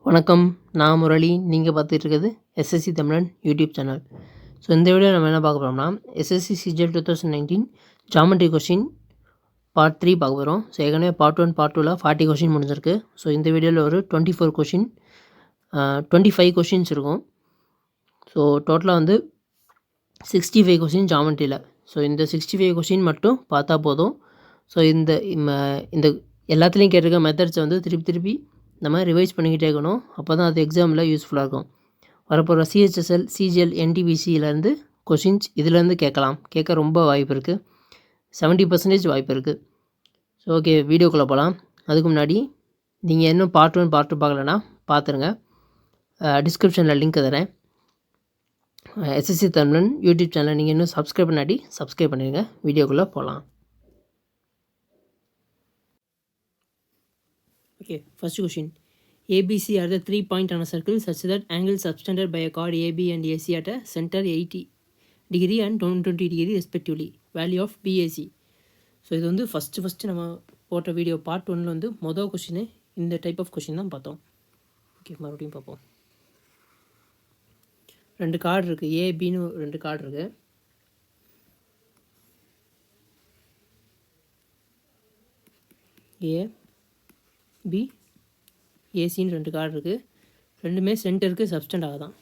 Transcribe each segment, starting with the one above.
வணக்கம், நான் முரளி. நீங்கள் பார்த்துட்டு இருக்கிறது எஸ்எஸ்சி தமிழன் யூடியூப் சேனல். ஸோ இந்த வீடியோ நம்ம என்ன பார்க்க போகிறோம்னா, SSC CGL 2019 geometry question part 3 பார்க்க போகிறோம். ஸோ ஏற்கனவே பார்ட் 1 பார்ட் 2ல் 40 கொஷின் முடிஞ்சிருக்கு. ஸோ இந்த வீடியோவில் ஒரு 24 கொஷின் 25 கொஷின்ஸ் இருக்கும். ஸோ டோட்டலாக வந்து 65 கொஷின் ஜாமெட்ரியில். ஸோ இந்த 65 கொஷின் மட்டும் பார்த்தா போதும். ஸோ இந்த எல்லாத்துலேயும் கேட்டிருக்க மெத்தட்ஸை வந்து திருப்பி நம்ம ரிவைஸ் பண்ணிக்கிட்டே இருக்கணும். அப்போ தான் அது எக்ஸாமில் யூஸ்ஃபுல்லாக இருக்கும். வரப்போகிற சிஹெச்எஸ்எல், சிஜிஎல், என்டிபிசியிலேருந்து கொஷின்ஸ் இதிலேருந்து கேட்க ரொம்ப வாய்ப்பு இருக்குது. 70% வாய்ப்பு இருக்குது. ஸோ ஓகே, வீடியோக்குள்ளே போகலாம். அதுக்கு முன்னாடி நீங்கள் இன்னும் பார்ட் 1 பார்ட் 2 பார்க்கலன்னா பார்த்துருங்க. டிஸ்கிரிப்ஷனில் லிங்க் தரேன். எஸ்எஸ்சி தமிழன் யூடியூப் சேனல் நீங்கள் இன்னும் சப்ஸ்கிரைப் பண்ணாட்டி சப்ஸ்கிரைப் பண்ணிடுங்க. வீடியோக்குள்ளே போகலாம். Okay, first question. ABC are the 3 points on a circle such that angles subtended by a chord AB and AC at a center 80 degree and 120 degree respectively. Value of BAC. So இது வந்து first நம்ம போட்ட video part 1ல் வந்து மொதல் question இந்த type of question தான் பார்த்தோம். ஓகே, மறுபடியும் பார்ப்போம். 2 கார்டு இருக்குது, ஏபின்னு 2 கார்டு இருக்குது. பி ஏசின்னு 2 கார்டு இருக்குது. ரெண்டுமே சென்டருக்கு சப்ஸ்டண்ட் ஆகுதான்.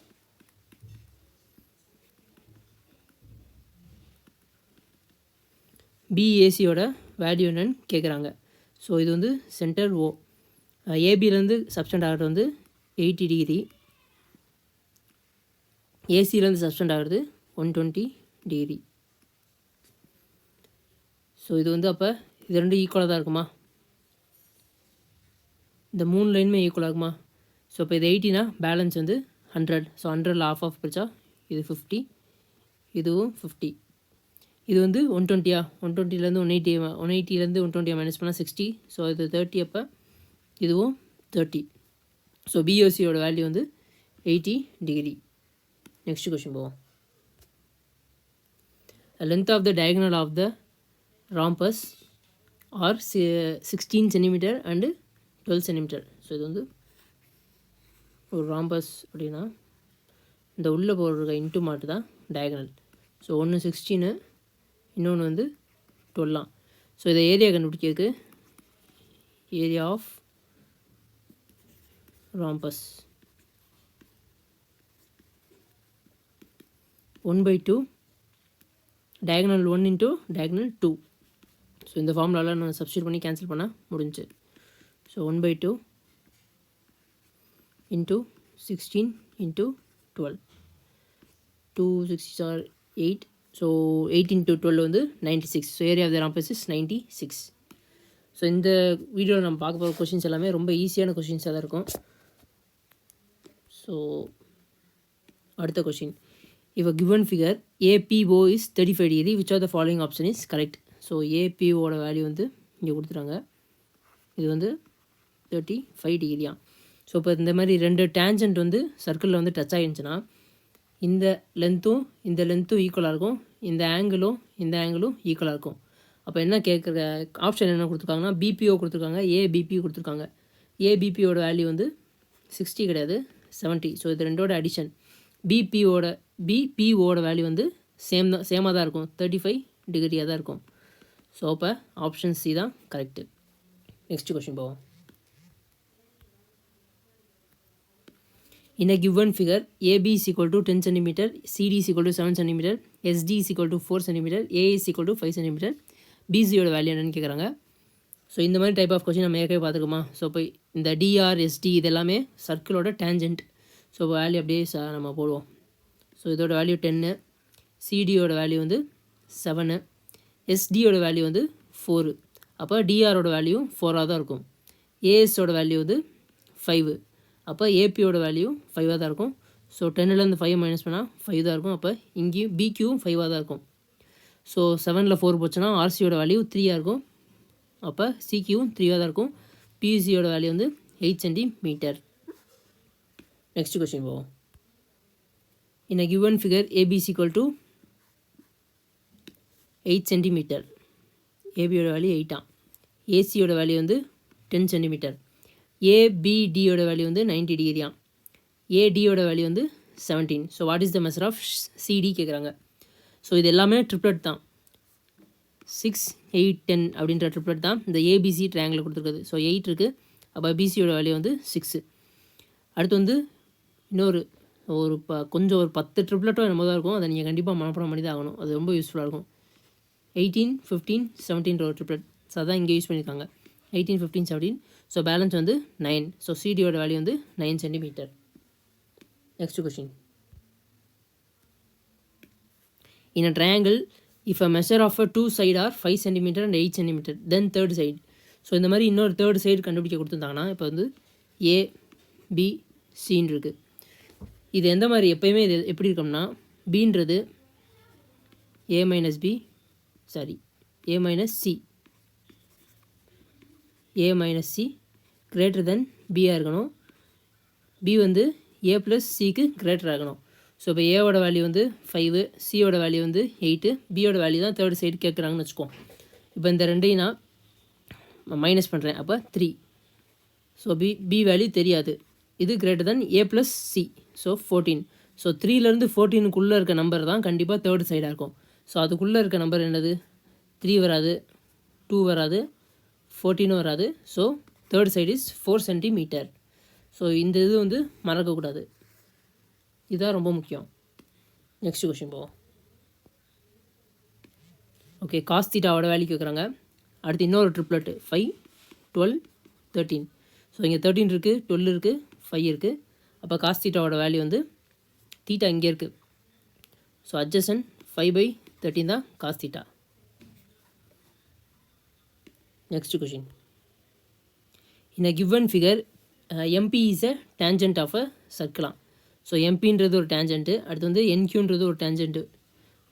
பிஏசியோட வேல்யூ என்னன்னு கேட்குறாங்க. ஸோ இது வந்து சென்டர் ஓ. ஏபியிலேருந்து சப்ஸ்டண்ட் ஆகிறது வந்து 80 டிகிரி, ஏசியிலேருந்து சப்ஸ்டண்ட் ஆகிறது 120 டிகிரி. ஸோ இது வந்து அப்போ இது 2 ஈக்குவலாக தான் இருக்குமா? இந்த 3 லைனுமே ஈக்குவல் ஆகுமா? ஸோ இப்போ இது 80னா பேலன்ஸ் வந்து 100. ஸோ 100ல் ஆஃப் பிடிச்சா இது 50, இதுவும் 50. இது வந்து 120. 120லேருந்து 180லேருந்து 120 மைனஸ் பண்ணால் 60. ஸோ இது 30. அப்போ இதுவும் 30. ஸோ பிஓசியோட வேல்யூ வந்து 80 டிகிரி. நெக்ஸ்ட் கொஷின் போவோம். Length of the diagonal of the rhombus are 16 centimetre and 12 centimetre. So இது வந்து ஒரு ராம்பஸ் அப்படின்னா இந்த உள்ளே போடுற இன்ட்டு மாட்டு தான் டயகனல். ஸோ ஒன்று 16, இன்னொன்று வந்து 12. ஸோ இதை ஏரியா கண்டுபிடிக்கிறதுக்கு area of rhombus 1/2 diagonal 1 into diagonal 2. So இந்த ஃபார்முலாவில் நான் சப்ஸ்டியூட் பண்ணி கேன்சல் பண்ண முடிஞ்சு. So 1/2 into 16 into 12. 2 6 are 8. So 8 into 12 வந்து 96. So area of the rhombus is 96. So இந்த வீடியோவில் நம்ம பார்க்க போகிற கொஷின்ஸ் எல்லாமே ரொம்ப ஈஸியான கொஷின்ஸாக தான் இருக்கும். ஸோ அடுத்த question. If a given figure APO is 35 degree, which of the following option is correct? So ஏபிஓட வேல்யூ வந்து இங்கே கொடுத்துறாங்க. இது வந்து 35 டிகிரியா. ஸோ இப்போ இந்த மாதிரி 2 டேஞ்சன்ட் வந்து சர்க்கிளில் வந்து டச் ஆகிருந்துச்சுன்னா இந்த லென்த்தும் ஈக்குவலாக இருக்கும், இந்த ஆங்கிளும் ஈக்குவலாக இருக்கும். அப்போ என்ன கேட்குற ஆப்ஷன் என்ன கொடுத்துருக்காங்கன்னா, பிபிஓ கொடுத்துருக்காங்க, ஏபிபி கொடுத்துருக்காங்க. ஏபிபியோட வேல்யூ வந்து 60 கிடையாது, 70. ஸோ இது ரெண்டோட அடிஷன். பிபிஓட வேல்யூ வந்து சேமாக தான் இருக்கும், 35 டிகிரியாக தான் இருக்கும். ஸோ அப்போ ஆப்ஷன் சி தான் கரெக்டு. நெக்ஸ்ட் கொஷின் போவோம். In a given figure, AB is equal to 10 cm, CD is equal to 7 cm, SD is equal to 4 cm, A is equal to 5 cm, BCயோட value என்னன்னு கேட்குறாங்க. So இந்த மாதிரி type of question நம்ம ஏற்கனவே பார்த்துருக்கோமா? So இப்போ இந்த TR, ST இது எல்லாமே சர்க்கிளோட டேஞ்சன்ட். ஸோ வேல்யூ அப்படியே நம்ம போடுவோம். ஸோ இதோட வேல்யூ 10, சிடியோட வேல்யூ வந்து 7, எஸ்டியோட வேல்யூ வந்து 4. அப்போ டிஆரோட வேல்யூ 4ஆக தான் இருக்கும். ஏஎஸோட வேல்யூ வந்து 5. அப்போ ஏபியோட வேல்யூ 5ஆக தான் இருக்கும். ஸோ 10லேருந்து 5 மைனஸ் பண்ணால் 5 தான் இருக்கும். அப்போ இங்கேயும் பிக்யூவும் 5ஆக தான் இருக்கும். ஸோ 7ல் 4 போச்சுன்னா ஆர்சியோட வேல்யூ 3ஆக இருக்கும். அப்போ சிக்யூவும் 3ஆக தான் இருக்கும். பிசியோட வேல்யூ வந்து 8 சென்டிமீட்டர். நெக்ஸ்ட் கொஸ்டின் போவோம். In a given figure AB is equal to 8 centimetre. ஏபியோட வேல்யூ 8. ஏசியோட வேல்யூ வந்து 10 சென்டிமீட்டர். ஏபிடியோட வேல்யூ வந்து 90 டிகிரியா, ஏடியோட வேல்யூ வந்து 17. So what is the measure of CD கேட்குறாங்க. ஸோ இது எல்லாமே ட்ரிப்ளட் தான், 6, 8, 10 அப்படின்ற ட்ரிப்ளட் தான் இந்த ஏபிசி ட்ரையாங்கில் கொடுத்துருக்குது. ஸோ 8 இருக்குது, அப்போ பிசியோட வேல்யூ வந்து 6. அடுத்து வந்து இன்னொரு கொஞ்சம் ஒரு 10 ட்ரிப்ளட்டோ என்னமோ தான் இருக்கும், அதை நீங்கள் கண்டிப்பாக மனப்பாடம் பண்ணி தான் ஆகணும், அது ரொம்ப யூஸ்ஃபுல்லாக இருக்கும். 18, 15, 17 ஒரு ட்ரிப்ளட். ஸோ அதான் இங்கே யூஸ் பண்ணியிருக்காங்க, 18, 15, 17. ஸோ பேலன்ஸ் வந்து 9. ஸோ சிடியோட வேல்யூ வந்து 9 centimetre. Next question. In a triangle, if a measure of a two side are 5 cm and 8 cm, then third side. So இந்த மாதிரி இன்னொரு தேர்ட் சைடு கண்டுபிடிக்க கொடுத்துருந்தாங்கன்னா, இப்போ வந்து ஏபிசின்னு இருக்குது. இது எந்த மாதிரி எப்போயுமே இது எப்படி இருக்கோம்னா, பின்றது ஏ மைனஸ் சி, ஏ மைனஸ் சி கிரேட்டர் தென் பியாக இருக்கணும். பி வந்து ஏ ப்ளஸ் சிக்கு கிரேட்டராக இருக்கணும். ஸோ இப்போ ஏவோட வேல்யூ வந்து 5, சியோட வேல்யூ வந்து 8, பியோட வேல்யூ தான் தேர்ட் சைடு கேட்குறாங்கன்னு வச்சுக்கோம். இப்போ இந்த ரெண்டையும் நான் மைனஸ் பண்ணுறேன், அப்போ 3. ஸோ பி வேல்யூ தெரியாது, இது கிரேட்டர் தென் ஏ ப்ளஸ் சி, ஸோ 14. ஸோ 3லேருந்து 14க்குள்ளே இருக்க நம்பர் தான் கண்டிப்பாக தேர்ட் சைடாக இருக்கும். ஸோ அதுக்குள்ளே இருக்க நம்பர் என்னது, 3 வராது, 2 வராது, 14 வராது. So third side is 4 centimetre. So இந்த இது வந்து மறக்கக்கூடாது, இதுதான் ரொம்ப முக்கியம். நெக்ஸ்ட் கொஷின் போவோம். ஓகே, காஸ் தீட்டாவோட வேல்யூ கேட்குறாங்க. அடுத்து இன்னொரு ட்ரிப்ளெட் 5, 12, 13. ஸோ இங்கே 13 இருக்குது, 12 இருக்குது, 5 இருக்குது. அப்போ காஸ் தீட்டாவோட வேல்யூ வந்து தீட்டா இங்கே இருக்குது. ஸோ அட்ஜசன்ட் 5/13 தான் cos theta. Next question. In a given figure MP is a tangent of a சர்க்கிளாம். ஸோ எம்பின்றது ஒரு டேஞ்சன்ட்டு, அடுத்து வந்து என்கியூன்றது ஒரு டேஞ்சன்ட்டு.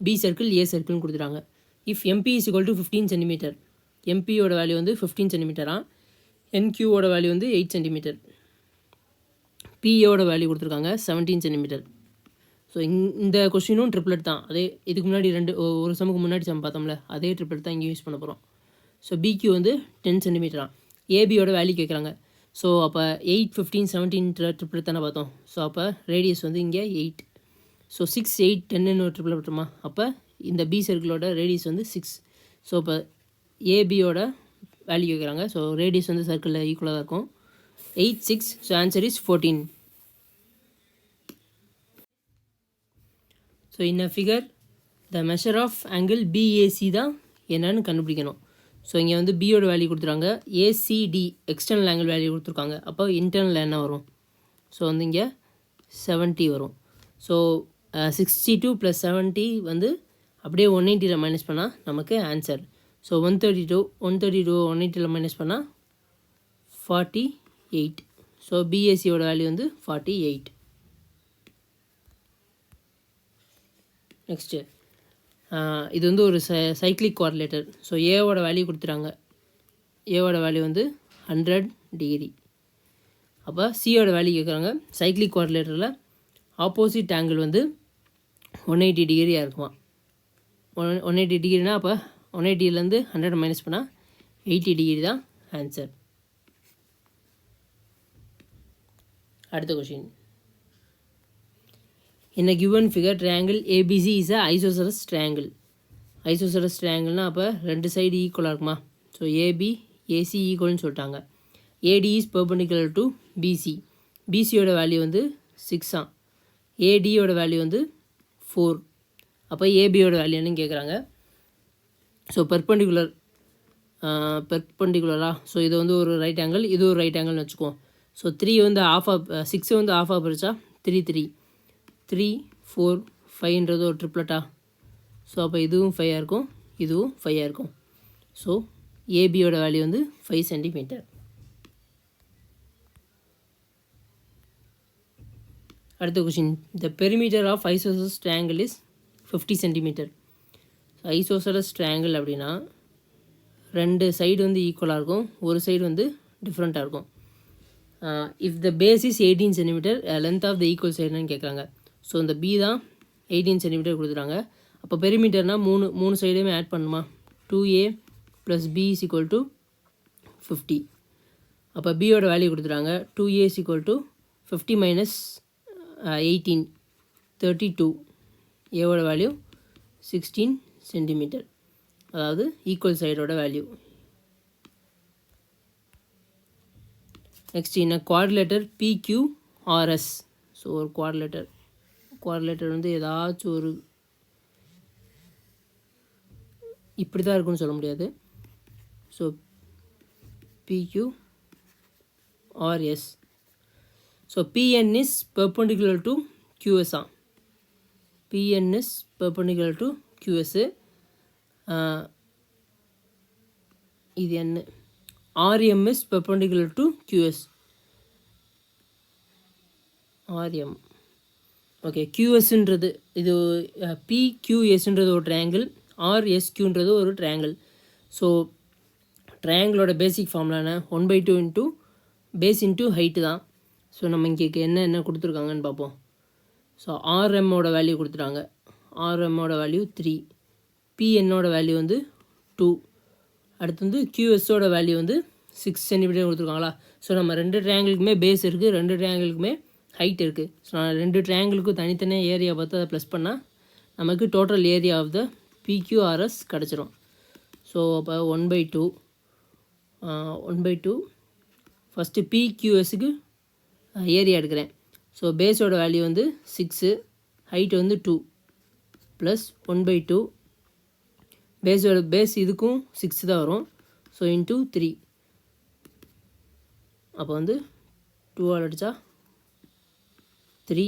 பி சர்க்கிள் ஏ சர்க்கிள்னு கொடுத்துட்டாங்க. If MP is equal to 15 centimetre, எம்பியோட வேல்யூ வந்து 15 சென்டிமீட்டரா, என்கியூவோட வேல்யூ வந்து 8 சென்டிமீட்டர், பிஏவோட வேல்யூ கொடுத்துருக்காங்க 17 சென்டிமீட்டர். ஸோ இந்த கொஸ்டினும் ட்ரிப்ளெட் தான், அதே இதுக்கு முன்னாடி ஒரு சமுக்கு முன்னாடி சம் பார்த்தோம்ல, அதே ட்ரிப்ளெட் தான் இங்கே யூஸ் பண்ண போகிறோம். ஸோ பிக்யூ வந்து 10 சென்டிமீட்டரா, ஏபியோட வேல்யூ கேட்குறாங்க. ஸோ அப்போ 8, 15, 17 ட்ரிப்ளெட் தானே பார்த்தோம். ஸோ அப்போ ரேடியஸ் வந்து இங்கே 8. ஸோ 6, 8, 10ன்னு ஒரு ட்ரிப்ளெட் பட்டுமா, அப்போ இந்த பி சர்க்கிளோட ரேடியஸ் வந்து 6. ஸோ இப்போ ஏபியோட வேல்யூ கேட்குறாங்க. ஸோ ரேடியஸ் வந்து சர்க்கிளில் ஈக்குவலாக தான் இருக்கும், 8, 6. So answer is 14. So in a figure the measure of angle BAC தான் என்னன்னு கண்டுபிடிக்கணும். ஸோ இங்கே வந்து பியோட வேல்யூ கொடுத்துருக்காங்க, ஏசிடி எக்ஸ்டர்னல் ஆங்கிள் வேல்யூ கொடுத்துருக்காங்க. அப்போ இன்டர்னல் என்ன வரும், ஸோ வந்து இங்கே 70 வரும். ஸோ 62 + 70 வந்து அப்படியே 180ல் மைனஸ் பண்ணால் நமக்கு ஆன்சர். ஸோ 132 180ல் மைனஸ் பண்ணால் 48. ஸோ பிஏசியோட வேல்யூ வந்து 48. நெக்ஸ்ட்டு இது வந்து ஒரு சைக்ளிக் குவாட்ரிலேட்டர். ஸோ ஏவோட வேல்யூ கொடுத்துட்டாங்க, ஏவோட வேல்யூ வந்து 100 டிகிரி. அப்போ சியோட வேல்யூ கேட்குறாங்க. சைக்ளிக் குவாட்ரிலேட்டரில் ஆப்போசிட் ஆங்கிள் வந்து 180 டிகிரியாக இருக்குமா. 180 டிகிரினா அப்போ 180லேருந்து 100 மைனஸ் பண்ணால் 80 டிகிரி தான் ஆன்சர். அடுத்த question. In a given figure, triangle ABC is a isosceles triangle. Isosceles triangleனா அப்போ ரெண்டு சைடு ஈக்குவலாக இருக்குமா. ஸோ ஏபி ஏசி ஈக்குவல்னு சொல்லிட்டாங்க. AD is perpendicular to BC, பிசியோட வேல்யூ வந்து 6, ஏடியோட வேல்யூ வந்து 4. அப்போ ஏபியோட வேல்யூ என்னன்னு கேட்குறாங்க. ஸோ பெர்பெண்டிகுலரா, ஸோ இது வந்து ஒரு ரைட் ஆங்கிள், இது ஒரு ரைட் ஆங்கிள்னு வச்சுக்குவோம். ஸோ 3 வந்து 6 வந்து ஆஃபாக பிரித்தா 3, 3, 4, 5ன்றது ஒரு ட்ரிப்ளட்டா. ஸோ அப்போ இதுவும் 5 இருக்கும், இதுவும் 5 இருக்கும். ஸோ ஏபியோட வேல்யூ வந்து 5 சென்டிமீட்டர். அடுத்த question. The perimeter of isosceles triangle is 50 centimetre. Isosceles triangle அப்படின்னா ரெண்டு சைடு வந்து ஈக்குவலாக இருக்கும், ஒரு சைடு வந்து டிஃப்ரெண்ட்டாக இருக்கும். If the base is 18 centimetre, length of the equal சைடுன்னு கேட்குறாங்க. ஸோ இந்த பி தான் 18 சென்டிமீட்டர் கொடுத்துட்டாங்க. அப்போ பெரிமீட்டர்னால் மூணு சைடையுமே ஆட் பண்ணுமா. 2a + b = 50. அப்போ பியோட வேல்யூ கொடுத்துட்டாங்க 2a is equal to 50 minus 18 32. ஏவோட வேல்யூ 16 சென்டிமீட்டர், அதாவது ஈக்குவல் சைடோட வேல்யூ. நெக்ஸ்ட் என்ன குவாட்ரிலேட்டர் PQRS. ஸோ ஒரு குவாட்ரிலேட்டர் வந்து ஏதாச்சும் ஒரு இப்படி தான் இருக்குன்னு சொல்ல முடியாது. So PQRS. So PN is perpendicular to QS. PN is perpendicular to QS. இது என்ன RM is perpendicular to QS. RM. Okay, QSன்றது இது PQSன்றது ஒரு ட்ரையாங்கிள், RSQன்றது ஒரு ட்ரையாங்கிள். ஸோ ட்ரையாங்கிளோட பேசிக் ஃபார்முலான 1/2 இன்ட்டு பேஸ் இன்ட்டு ஹைட்டு தான். ஸோ நம்ம இங்கே என்ன கொடுத்துருக்காங்கன்னு பார்ப்போம். ஸோ RMோட வேல்யூ கொடுத்துட்டாங்க. RMோட வேல்யூ 3, PNோட வேல்யூ வந்து 2, அடுத்து வந்து QSோட வேல்யூ வந்து 6 சென்டிமீட்டர் கொடுத்துருக்காங்களா. ஸோ நம்ம ரெண்டு ட்ரையாங்கிளுக்குமே பேஸ் இருக்குது, ரெண்டு ட்ரையாங்கிளுக்குமே ஹைட் இருக்குது. ஸோ நான் ரெண்டு ட்ரையாங்கிளுக்கும் தனித்தனியாக ஏரியா பார்த்து அதை ப்ளஸ் பண்ணால் நமக்கு total area of the PQRS கிடச்சிரும். ஸோ அப்போ 1/2 ஃபஸ்ட்டு PQSக்கு ஏரியா எடுக்கிறேன். ஸோ பேஸோட வேல்யூ வந்து 6, ஹைட் வந்து 2 ப்ளஸ் 1/2 பேஸ் இதுக்கும் 6 தான் வரும். So into 3. அப்போ வந்து 2 அடித்தா 3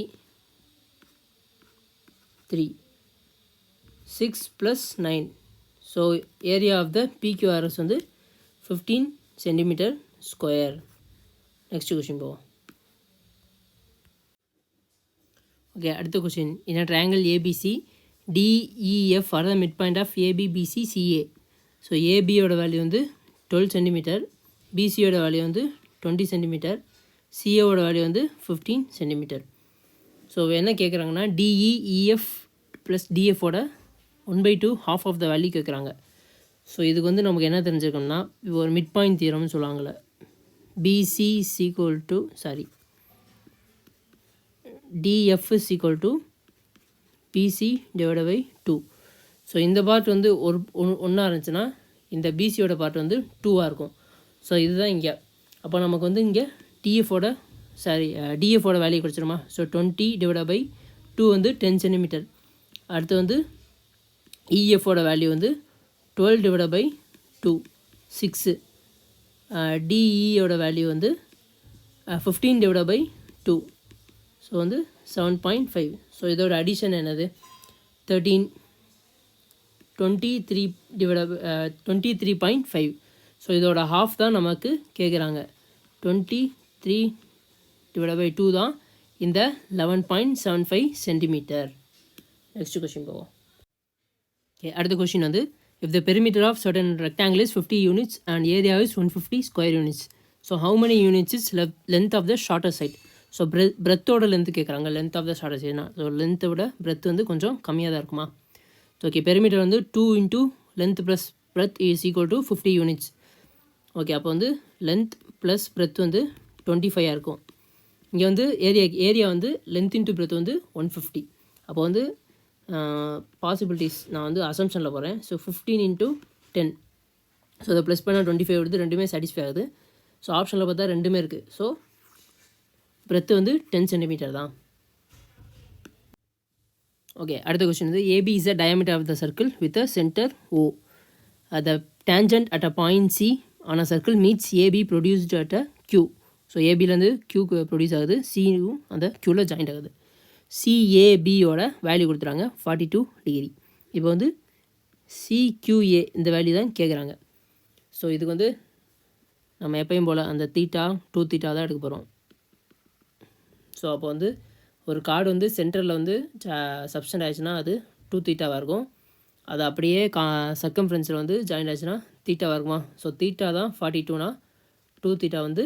6 + 9. So area of the PQRS வந்து 15 சென்டிமீட்டர் ஸ்கொயர். நெக்ஸ்ட் கொஷின் போவோம். ஓகே, அடுத்த question. In a triangle ABC DEF are the midpoint of ABBC CA. So ஏபியோட வேல்யூ வந்து 12 சென்டிமீட்டர், பிசியோட வேல்யூ வந்து 20 சென்டிமீட்டர், சிஏவோட வேல்யூ வந்து 15 சென்டிமீட்டர். ஸோ என்ன கேட்குறாங்கன்னா DEF + DFோட 1/2 half ஆஃப் த வேல்யூ கேட்குறாங்க. ஸோ இதுக்கு வந்து நமக்கு என்ன தெரிஞ்சுக்கணும்னா இப்போ ஒரு மிட் பாயிண்ட் தியரம்னு சொல்லுவாங்கள்ல, BC is equal to DF is equal to BC divided by 2. So இந்த பார்ட் வந்து ஒன்றா இருந்துச்சுன்னா இந்த பிசியோட பார்ட் வந்து 2ஆக இருக்கும். ஸோ இதுதான் இங்கே. அப்போ நமக்கு வந்து இங்கே டிஎஃபோட வேல்யூ கிடச்சிருமா. ஸோ 20 divided by 2 வந்து 10 சென்டிமீட்டர். அடுத்து வந்து இஎஃபோட வேல்யூ வந்து 12 divided by 2 6. டிஇயோட வேல்யூ வந்து 15 divided by 2. ஸோ வந்து 7.5. ஸோ இதோட அடிஷன் என்னது 13 23.5. ஸோ இதோட ஹாஃப் தான் நமக்கு கேட்குறாங்க. 23 divided by 2 தான் இந்த 11.75 சென்டிமீட்டர். நெக்ஸ்ட் கொஷின் போவோம். ஓகே, அடுத்த கொஷின் வந்து if the perimeter of certain rectangle is 50 units and area is 150 square units, so how many units is length of the shorter side. So பிரெத்தோட length கேட்குறாங்க. Length of the shorter சைடுனா so லென்த்தை விட breadth வந்து கொஞ்சம் கம்மியாக தான் இருக்குமா. ஓகே, பெரிமீட்டர் வந்து 2 into length + breadth is equal to 50 units. Okay, அப்போ வந்து லென்த் ப்ளஸ் பிரெத் வந்து 25 இருக்கும். இங்கே வந்து ஏரியா வந்து லென்த் இன்ட்டு பிரெத் வந்து 150. அப்போ வந்து பாசிபிலிட்டிஸ் நான் வந்து அசம்ஷனில் போகிறேன். So 15 into 10. ஸோ அதை ப்ளஸ் பண்ணால் 25 வருது, ரெண்டுமே சாட்டிஸ்ஃபை ஆகுது. ஸோ ஆப்ஷனில் பார்த்தா ரெண்டுமே இருக்குது. ஸோ பிரெத்து வந்து 10 சென்டிமீட்டர் தான். ஓகே, அடுத்த கொஸ்டின் வந்து AB is the diameter of the circle with a center O. The tangent at a point C on a circle meets AB produced at a Q. So ஏபிலேருந்து Q produce ஆகுது, சியும் அந்த Qவில் joint ஆகுது. CABயோட value கொடுத்துறாங்க 42 degree. இப்போ வந்து CQA இந்த value தான் கேட்குறாங்க. ஸோ இதுக்கு வந்து நம்ம எப்பயும் போல் அந்த தீட்டா 2θ தான் எடுக்க போகிறோம். ஸோ அப்போ வந்து ஒரு கார்டு வந்து சென்டரில் வந்து சப்ஸ்டெண்ட் ஆகிடுச்சுன்னா அது 2θவாக இருக்கும். அது அப்படியே சர்க்கம்ஃபரன்ஸில் வந்து ஜாயின் ஆச்சுன்னா தீட்டாவாக இருக்குமா. ஸோ தீட்டா தான் 42னா 2θ வந்து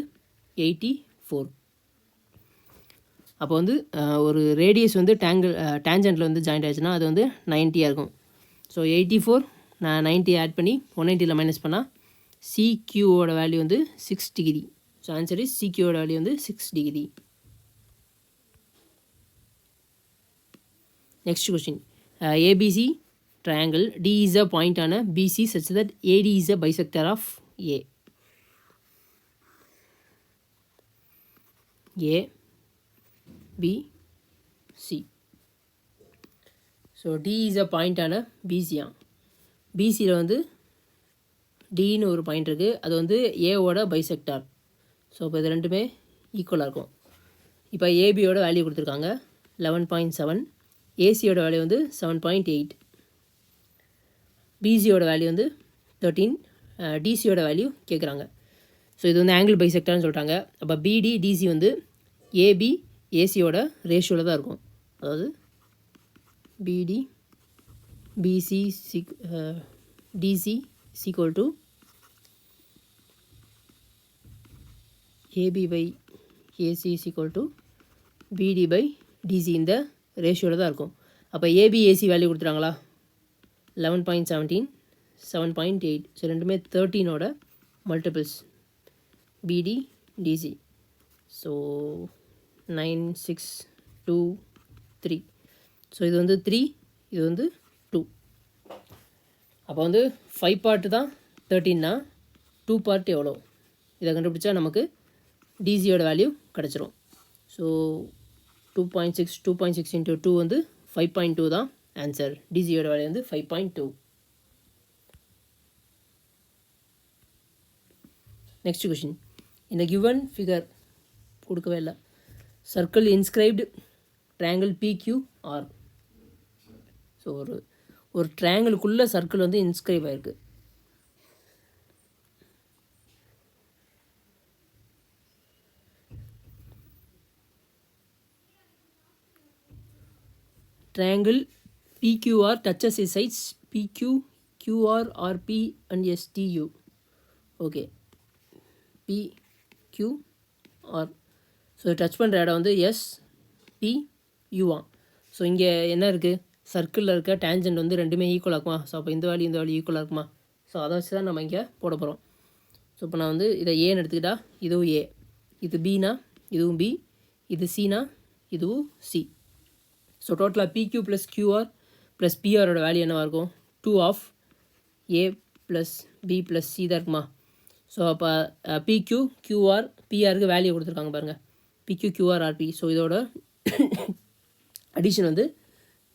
84. அப்போ வந்து ஒரு ரேடியஸ் வந்து டேஞ்சென்ட்டில் வந்து ஜாயிண்ட் ஆச்சுன்னா அது வந்து 90 இருக்கும். ஸோ 84 நான் 90 ஆட் பண்ணி 190ல் மைனஸ் பண்ணால் CQவோட வேல்யூ வந்து 6 டிகிரி. ஸோ ஆன்சர் இஸ் சிக்யூவோட வேல்யூ வந்து 6 degree. Next question, ABC triangle D is a point on a BC such that AD is a bisector of A. A, B, C. So D is a point on a BC. BCயில் வந்து Dன்னு ஒரு point இருக்குது, அது வந்து ஏவோட bisector. So இப்போ இது ரெண்டுமே ஈக்குவலாக இருக்கும். இப்போ ஏபியோட வேல்யூ கொடுத்துருக்காங்க 11.7, ஏசியோட வேல்யூ வந்து 7.8, பிசியோட வேல்யூ வந்து 13, டிசியோட வேல்யூ கேட்குறாங்க. ஸோ இது வந்து ஆங்கிள் பைசெக்டார்னு சொல்லிட்டாங்க. அப்போ பிடி டிசி வந்து ஏபி ஏசியோட ரேஷியோவில் தான் இருக்கும். அதாவது BD BC DC equal to AB by AC equal to BD by DC, இந்த ரேஷியோவில் தான் இருக்கும். அப்போ ஏபி ஏசி வேல்யூ கொடுத்துட்டாங்களா 11.17, 7.8. ஸோ ரெண்டுமே 13ஓட multiples BD DC. So 9, 6, 2, 3. So இது வந்து 3, இது வந்து 2. அப்போ வந்து 5 பார்ட்டு தான் 13னா 2 பார்ட் எவ்வளோ, இதை கண்டுபிடிச்சா நமக்கு டிசியோட வேல்யூ கிடச்சிரும். ஸோ 2.6 இன்ட்டு 2 வந்து 5.2 தான் ஆன்சர். டிசியோட வேல்யூ வந்து 5.2. நெக்ஸ்ட் கொஷின், இந்த கிவன் ஃபிகர் கொடுக்கவே இல்லை. Circle inscribed triangle PQR. So ஒரு ட்ரையாங்கிளுக்குள்ளே சர்க்கிள் வந்து இன்ஸ்கிரைப் ஆகிருக்கு. triangle PQR touches its sides PQ, QR, RP and STU. Okay, PQR. So touch பண்ணுற இடம் வந்து SPU. ஸோ இங்கே என்ன இருக்குது, சர்க்கிளில் இருக்க டேஞ்சன்ட் வந்து ரெண்டுமே ஈக்குவல் ஆகுமா. ஸோ அப்போ இந்த வேல்யூ ஈக்குவலாக இருக்குமா. ஸோ அதை வச்சு தான் நம்ம இங்கே போட போகிறோம். ஸோ இப்போ நான் வந்து இதை ஏன்னு எடுத்துக்கிட்டா இதுவும் ஏ, இது பினா இதுவும் பி, இது சினா இதுவும் சி. ஸோ டோட்டலாக PQ ப்ளஸ் QR ப்ளஸ் பிஆரோட வேல்யூ என்னவாக இருக்கும், 2 of A plus B plus C தான் இருக்குமா. ஸோ அப்போ PQ QR பிஆருக்கு வேல்யூ கொடுத்துருக்காங்க பாருங்கள், PQ QR RP. ஸோ இதோட அடிஷன் வந்து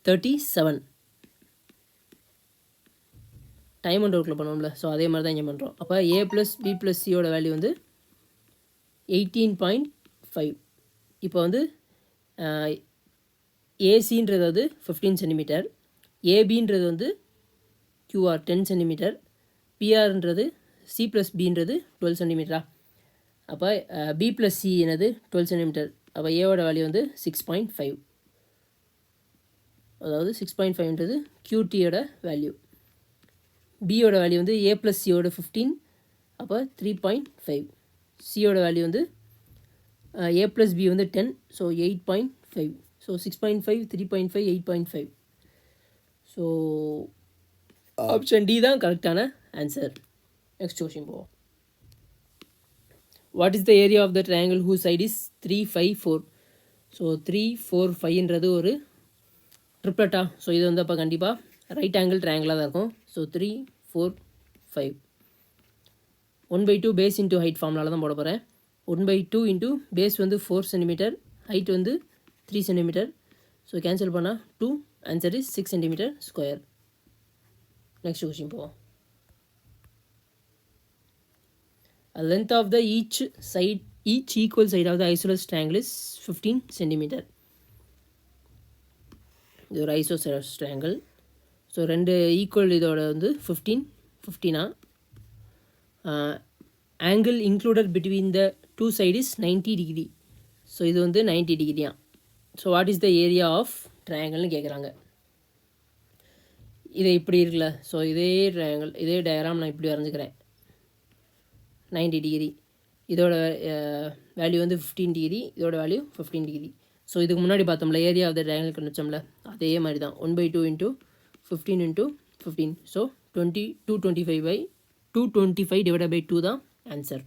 37. டைம் அண்ட் ஒர்க்கில் பண்ணுவோம்ல, ஸோ அதே மாதிரி தான் இங்கே பண்ணுறோம். அப்போ ஏ ப்ளஸ் பி ப்ளஸ் சியோட வேல்யூ வந்து 18.5. இப்போ வந்து ஏசின்றது வந்து 15 சென்டிமீட்டர், ஏபின்றது வந்து QR 10 சென்டிமீட்டர், பிஆர்ன்றது சி ப்ளஸ் பின்றது 12 சென்டிமீட்டரா. அப்போ பி ப்ளஸ் சி என்னது 12 சென்டிமீட்டர். அப்போ ஏவோட வேல்யூ வந்து 6.5. அதாவது 6.5ன்றது QTயோட வேல்யூ. பியோட வேல்யூ வந்து ஏ ப்ளஸ் சியோட 15, அப்போ 3.5. சியோட வேல்யூ வந்து ஏ ப்ளஸ் பி வந்து 10, so 8.5. So 6.5, 3.5, 8.5. So option D தான் கரெக்டான ஆன்சர். நெக்ஸ்ட் கொஸ்டின் போவோம். What is the area of the triangle who side is 3, 5, 4. So 3, 4, 5ன்றது ஒரு ட்ரிப்ளட்டா. ஸோ இது வந்து அப்போ கண்டிப்பாக ரைட் ஆங்கிள் ட்ரையாங்கிளாக தான் இருக்கும். ஸோ 3, 4, 5. 1/2 பேஸ் இன்ட்டு ஹைட் ஃபார்ம்னால தான் போட போகிறேன். 1/2 இன்ட்டு பேஸ் வந்து 4 சென்டிமீட்டர், ஹைட் வந்து 3 சென்டிமீட்டர். ஸோ கேன்சல் பண்ணால் 2, answer is 6 centimetre square. Next question போவோம். Length of the each equal side of the isosceles triangle is 15 centimetre. இது ஒரு ஐசோசெலஸ் ட்ரையாங்கிள். ஸோ ரெண்டு ஈக்குவல் இதோட வந்து 15 angle included between the 2 side is 90 degree. So இது வந்து 90 டிகிரியா. So what is the area of ட்ரையாங்கிள்னு கேட்குறாங்க. இது இப்படி இருக்குல்ல, ஸோ இதே ட்ரையாங்கிள் இதே டயக்ராம் நான் இப்படி வரைஞ்சிக்கிறேன். 90 டிகிரி, இதோட வேல்யூ வந்து 15 டிகிரி, இதோட வேல்யூ 15 டிகிரி. ஸோ இதுக்கு முன்னாடி பார்த்தோம்ல ஏரியா ஆஃப் த ட்ரையாங்கிள் கண்டுச்சோம்ல, அதே மாதிரி தான் 1/2 into 15 into 15. So 225 divide by 2 தான் ஆன்சர்.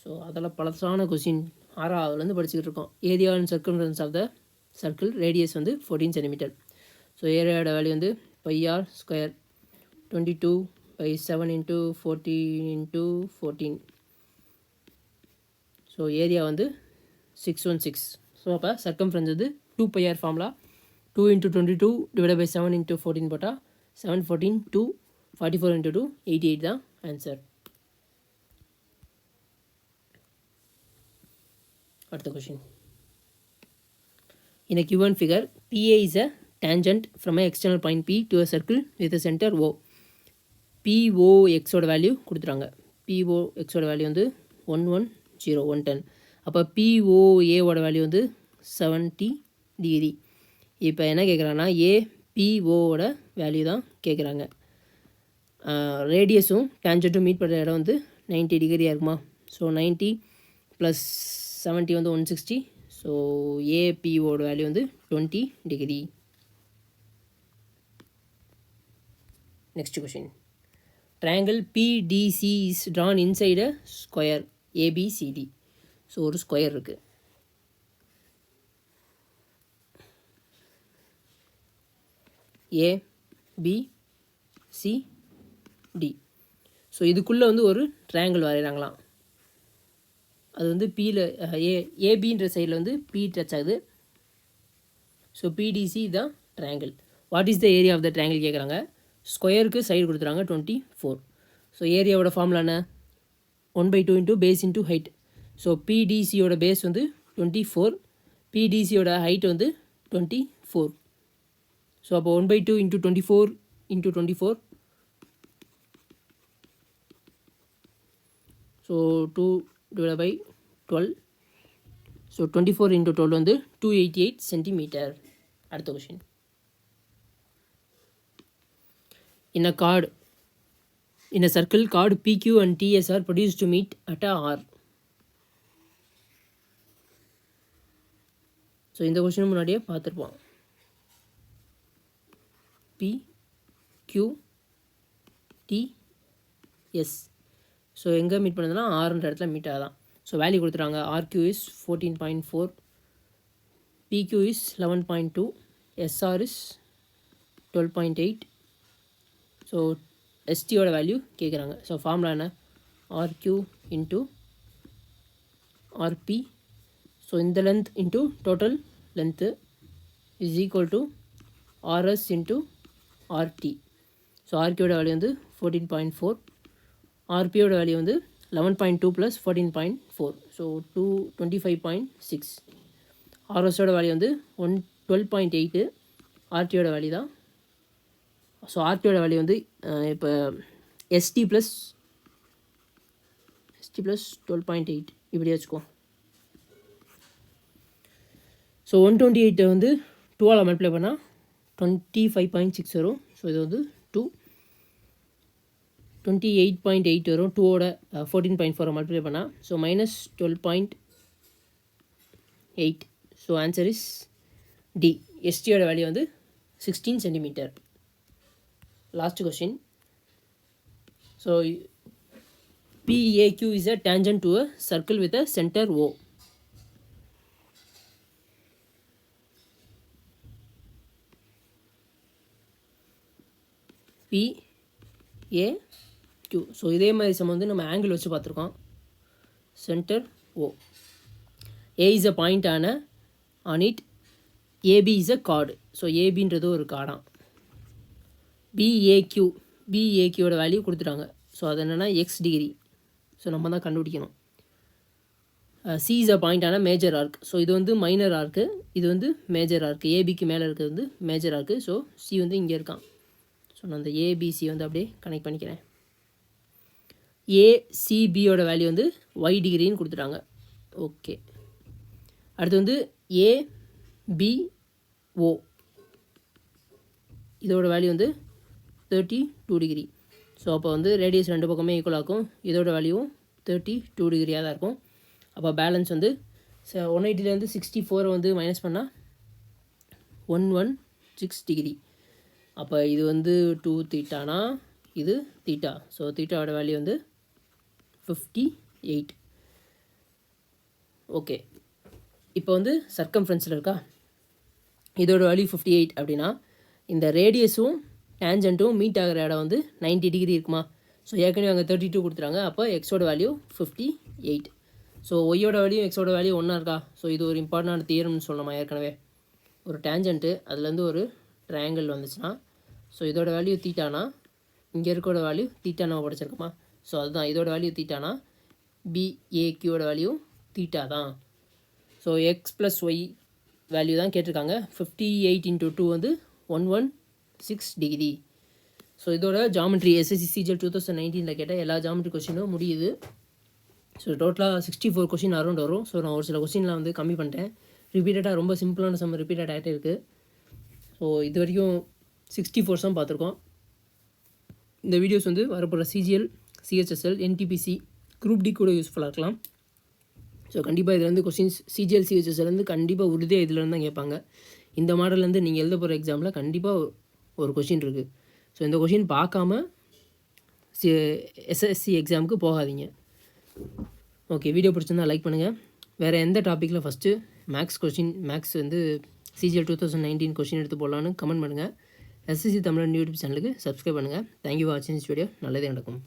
ஸோ அதில் பழசான கொஸ்டின் 6ஆவதுலேருந்து படிச்சுக்கிட்டு இருக்கோம். Area and circumference of the circle radius வந்து 14 சென்டிமீட்டர். ஸோ ஏரியாவோட வேல்யூ வந்து πr ஸ்கொயர் 22/7 × 14 × 14. ஸோ ஏரியா வந்து 616. ஸோ அப்போ சர்க்கம்ஃபரன்ஸ் வந்து 2πr ஃபார்முலா 2 × 22 / 7 × 14 போட்டால் 714 2 44 × 2 88 தான் ஆன்சர். அடுத்த question. In a given figure, PA is a tangent from an external point P to a circle with a center O. POX ஓட value கொடுத்துறாங்க. POX ஓட value வந்து 110 110. அப்போ POA ஓட வேல்யூ வந்து 70 டிகிரி. இப்போ என்ன கேட்குறாங்கன்னா APOவோட வேல்யூ தான் கேட்குறாங்க. ரேடியஸும் டேஞ்சண்ட்டும் மீட் பண்ணுற இடம் வந்து 90 டிகிரியாக இருக்குமா? ஸோ 90 + 70 வந்து 160. ஸோ ஏபிஓட வேல்யூ வந்து 20 degree. Next question. Triangle PDC is Tran inside a square ABCD. So ஒரு ஸ்கொயர் இருக்குது. ABCD. ஸோ இதுக்குள்ளே வந்து ஒரு ட்ரையாங்கிள் வரைகிறாங்களாம். அது வந்து பியில் ஏபின்ற சைடில் வந்து பி டச் ஆகுது. ஸோ பிடிசி தான் triangle. What is the area of the triangle கேட்குறாங்க. ஸ்கொயருக்கு சைடு கொடுத்துறாங்க 24. ஸோ ஏரியாவோட ஃபார்முலா என்ன? 1/2 × பேஸ் × ஹைட். ஸோ பிடிசியோட பேஸ் வந்து 24, பிடிசியோட ஹைட் வந்து 24. ஸோ அப்போ 1/2 × 24 × 24. ஸோ 2/12. ஸோ 24 × 12 வந்து 288 சென்டிமீட்டர். அடுத்த question. In a circle chord PQ and TS are produced to meet at a R. So இந்த கொஷின் முன்னாடியே பார்த்துருப்போம். PQTS. ஸோ எங்கே மீட் பண்ணுதுன்னா ஆறுன்ற இடத்துல மீட் ஆகுதான். ஸோ வேல்யூ கொடுத்துறாங்க. RQ is 14.4, PQ is 11.2, SR is 12.8. So STயோட வேல்யூ கேட்குறாங்க. ஸோ ஃபார்முலா என்ன? RQ × RP. ஸோ இந்த length into total length is equal to RS × RT. So RQயோட வேல்யூ வந்து 14.4, RPயோட வேல்யூ வந்து 11.2 + 14.4. ஸோ 25.6. RSயோட வேல்யூ வந்து 12.8, RTயோட வேல்யூ தான். ஸோ RTயோட வேல்யூ வந்து இப்போ ST + 12.8 இப்படி வச்சுக்கோ. ஸோ 128 வந்து 2ஆல் மல்டிப்ளை பண்ணால் 25.6 வரும். ஸோ இது வந்து 28.8 வரும். 2ஓட 14.4 மல்டிப்ளை பண்ணால் so -12.8. So answer is D. எஸ்டியோட வேல்யூ வந்து 16 centimetre. Last question. So PAQ is a tangent to a circle with a center O. PAQ. So இதே மாதிரி சம் வந்து நம்ம ஆங்கிள் வச்சு பார்த்துருக்கோம். Centre O. A is a point on it. AB is a chord. So ஏபின்றது ஒரு கார்டாம். BAQயோட value கொடுத்துட்டாங்க. ஸோ அது என்னென்னா எக்ஸ் டிகிரி. ஸோ நம்ம தான் கண்டுபிடிக்கணும். C is a point on a major arc. So இது வந்து மைனர் ஆர்க்கு, இது வந்து மேஜர் ஆர்க்கு. ஏபிக்கு மேலே இருக்கிறது வந்து மேஜர் ஆர்க்கு. ஸோ சி வந்து இங்கே இருக்கான். ஸோ நான் அந்த ஏபிசி வந்து அப்படியே கனெக்ட் பண்ணிக்கிறேன். ACBயோட வேல்யூ வந்து ஒய் டிகிரின்னு கொடுத்துட்டாங்க. ஓகே. அடுத்து வந்து ABO இதோட வேல்யூ வந்து 32 டிகிரி. ஸோ அப்போ வந்து ரேடியஸ் ரெண்டு பக்கமே ஈக்குவல் ஆகும். இதோட வேல்யூவும் 32 டிகிரியாக தான் இருக்கும். அப்போ பேலன்ஸ் வந்து 180லேருந்து 64 வந்து மைனஸ் பண்ணால் 116 டிகிரி. அப்போ இது வந்து 2 தீட்டானா இது தீட்டா. ஸோ தீட்டாவோட வேல்யூ வந்து 58. ஓகே, இப்போ வந்து சர்க்கம்ஃபரன்ஸில் இருக்கா, இதோட வேல்யூ 58 அப்படின்னா இந்த ரேடியஸும் டேஞ்சண்ட்டும் மீட் ஆகிற இடம் வந்து 90 டிகிரி இருக்குமா. ஸோ ஏற்கனவே அங்கே 32 கொடுத்துறாங்க. அப்போ எக்ஸோட வேல்யூ 58. ஸோ ஒய்யோட வேல்யூ எக்ஸோட வேல்யூ ஒன்றா இருக்கா. ஸோ இது ஒரு இம்பார்ட்டண்டான தியரம்னு சொல்லணுமா. ஏற்கனவே ஒரு டேஞ்சண்ட்டு அதுலேருந்து ஒரு ட்ரையாங்கிள் வந்துச்சுன்னா, ஸோ இதோட வேல்யூ தீட்டானா இங்கே இருக்கோட வேல்யூ தீட்டானா படிச்சிருக்கோமா. ஸோ அதுதான் இதோட வேல்யூ தீட்டானா பிஏக்யூவோட வேல்யூ தீட்டா தான். So x plus y value தான் கேட்டிருக்காங்க. 58 × 2 வந்து 116 டிகிரி. ஸோ இதோட ஜாமெட்ரி எஸ்எஸ்சி சிஜிஎல் 2019 கேட்ட எல்லா ஜாமெட்ரி கொஸ்டினும் முடியுது. ஸோ டோட்டலாக 64 கொஸ்டின் அரௌண்ட் வரும். ஸோ நான் ஒரு சில கொஸ்டின்லாம் வந்து கம்மி பண்ணிட்டேன். ரிப்பீட்டடாக ரொம்ப சிம்பிளான சம் ரிப்பீட்டட் ஆகிட்டே இருக்குது. ஸோ இது வரைக்கும் 64 சம் பார்த்துருக்கோம். இந்த வீடியோஸ் வந்து வரப்போகிற CGL, CHSL, NTPC, group D கூட யூஸ்ஃபுல்லாக இருக்கலாம். ஸோ கண்டிப்பாக இதில் வந்து கொஸ்டின்ஸ் சிஜிஎல், சிஹெச்எஸ்எல்லேருந்து கண்டிப்பாக உறுதியாக இதிலேருந்து தான் கேட்பாங்க. இந்த மாடல்லேருந்து நீங்கள் எழுத போகிற எக்ஸாமில் கண்டிப்பாக ஒரு கொஸ்டின் இருக்குது. ஸோ இந்த கொஸ்டின் பார்க்காம எஸ்எஸ்சி எக்ஸாமுக்கு போகாதீங்க. ஓகே, வீடியோ பிடிச்சிருந்தா லைக் பண்ணுங்கள். வேறு எந்த டாப்பிக்கில் ஃபஸ்ட்டு மேக்ஸ் வந்து சிஜிஎல் 2019 கொஸ்டின் எடுத்து போடலான்னு கமெண்ட் பண்ணுங்கள். எஸ்எஸ்சி தமிழன் யூடியூப் சேனலுக்கு சப்ஸ்கிரைப் பண்ணுங்கள். தேங்க்யூ ஃபார் வாட்சிங் திஸ் வீடியோ. நல்லதே நடக்கும்.